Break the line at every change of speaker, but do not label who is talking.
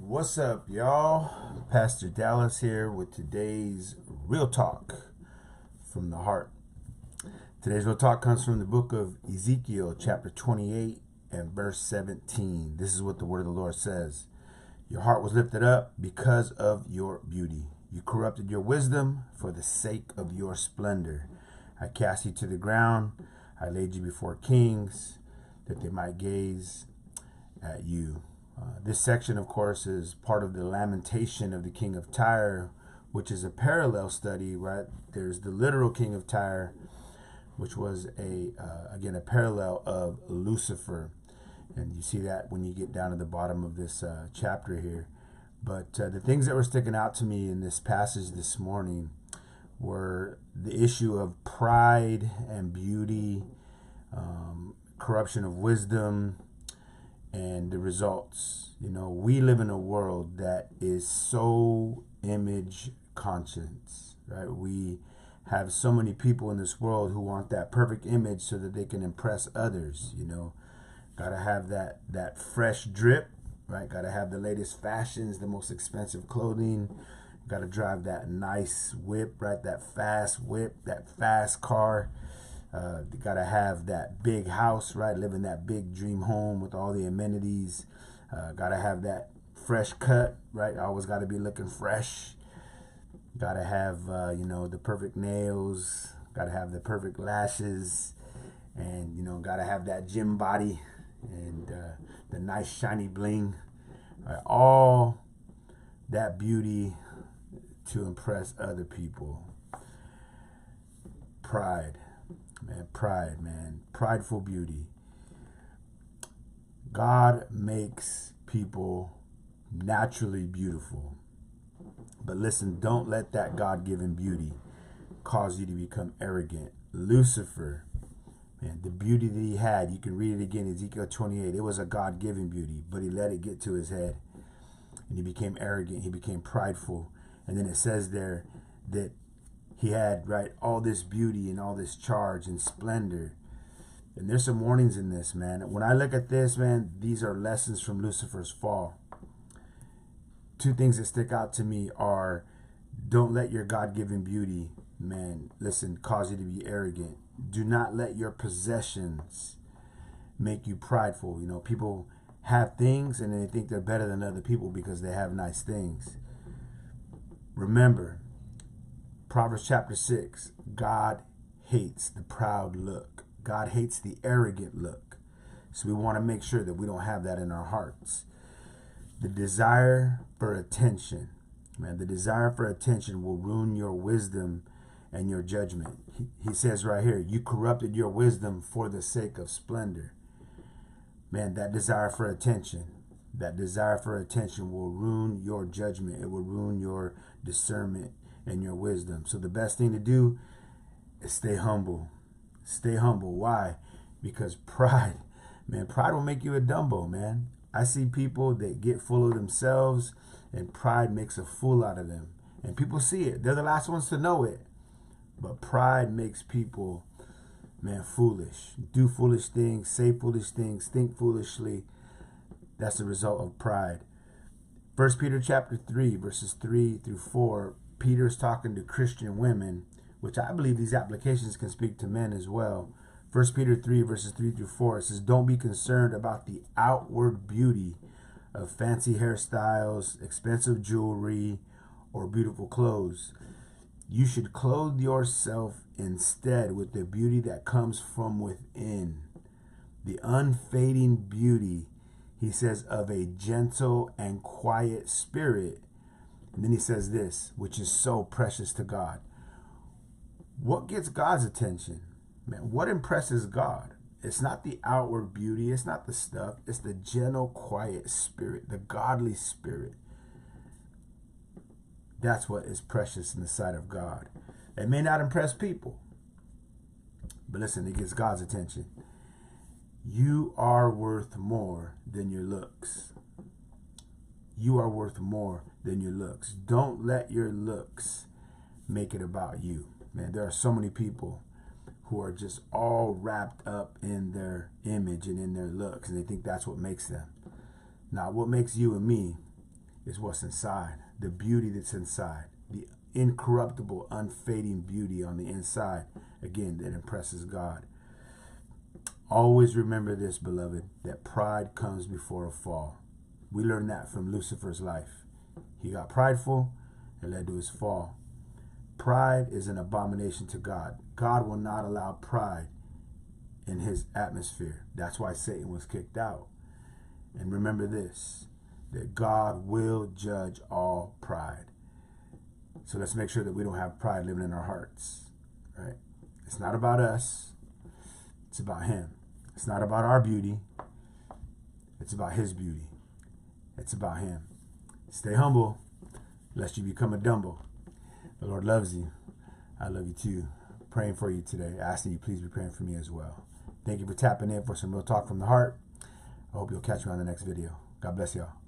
What's up, y'all? Pastor Dallas here with today's Real Talk from the Heart. Today's Real Talk comes from the book of Ezekiel, chapter 28 and verse 17. This is what the word of the Lord says. Your heart was lifted up because of your beauty. You corrupted your wisdom for the sake of your splendor. I cast you to the ground. I laid you before kings that they might gaze at you. This section, of course, is part of the lamentation of the king of Tyre, which is a parallel study, right? There's the literal king of Tyre, which was again a parallel of Lucifer, and you see that when you get down to the bottom of this chapter here. But the things that were sticking out to me in this passage this morning were the issue of pride and beauty, corruption of wisdom, and the results. You know, we live in a world that is so image conscious, right? We have so many people in this world who want that perfect image so that they can impress others. You know, gotta have that fresh drip, right? Gotta have the latest fashions, the most expensive clothing. Gotta drive that nice whip, right? That fast whip, that fast car. You gotta have that big house, right? Live in that big dream home with all the amenities. Gotta have that fresh cut, right? Always gotta be looking fresh. Gotta have, the perfect nails. Gotta have the perfect lashes. And, gotta have that gym body and the nice shiny bling. Right? All that beauty to impress other people. Pride. Man, prideful beauty. God makes people naturally beautiful. But listen, don't let that God-given beauty cause you to become arrogant. Lucifer, man, the beauty that he had, you can read it again, Ezekiel 28, it was a God-given beauty, but he let it get to his head. And he became arrogant, he became prideful. And then it says there that he had, right, all this beauty and all this charge and splendor. And there's some warnings in this, man. When I look at this, man, these are lessons from Lucifer's fall. Two things that stick out to me are, don't let your God-given beauty, man, listen, cause you to be arrogant. Do not let your possessions make you prideful. You know, people have things and they think they're better than other people because they have nice things. Remember, Proverbs chapter 6, God hates the proud look. God hates the arrogant look. So we want to make sure that we don't have that in our hearts. The desire for attention, man, the desire for attention will ruin your wisdom and your judgment. He says right here, you corrupted your wisdom for the sake of splendor. Man, that desire for attention will ruin your judgment. It will ruin your discernment and your wisdom. So the best thing to do is stay humble. Stay humble. Why? Because pride will make you a Dumbo, man. I see people that get full of themselves and pride makes a fool out of them. And people see it. They're the last ones to know it. But pride makes people, man, foolish. Do foolish things, say foolish things, think foolishly. That's the result of pride. 1 Peter chapter 3, verses 3 through 4, Peter's talking to Christian women, which I believe these applications can speak to men as well. 1 Peter 3, verses 3 through 4, it says, don't be concerned about the outward beauty of fancy hairstyles, expensive jewelry, or beautiful clothes. You should clothe yourself instead with the beauty that comes from within. The unfading beauty, he says, of a gentle and quiet spirit. And then he says this, which is so precious to God. What gets God's attention? Man, what impresses God? It's not the outward beauty. It's not the stuff. It's the gentle, quiet spirit, the godly spirit. That's what is precious in the sight of God. It may not impress people, but listen, it gets God's attention. You are worth more than your looks. You are worth more than your looks. Don't let your looks make it about you. Man, there are so many people who are just all wrapped up in their image and in their looks, and they think that's what makes them. Now, what makes you and me is what's inside, the beauty that's inside, the incorruptible, unfading beauty on the inside, again, that impresses God. Always remember this, beloved, that pride comes before a fall. We learned that from Lucifer's life. He got prideful, and led to his fall. Pride is an abomination to God. God will not allow pride in his atmosphere. That's why Satan was kicked out. And remember this, that God will judge all pride. So let's make sure that we don't have pride living in our hearts, right? It's not about us. It's about him. It's not about our beauty. It's about his beauty. It's about him. Stay humble, lest you become a Dumbo. The Lord loves you. I love you too. Praying for you today. Asking you please be praying for me as well. Thank you for tapping in for some real talk from the heart. I hope you'll catch me on the next video. God bless y'all.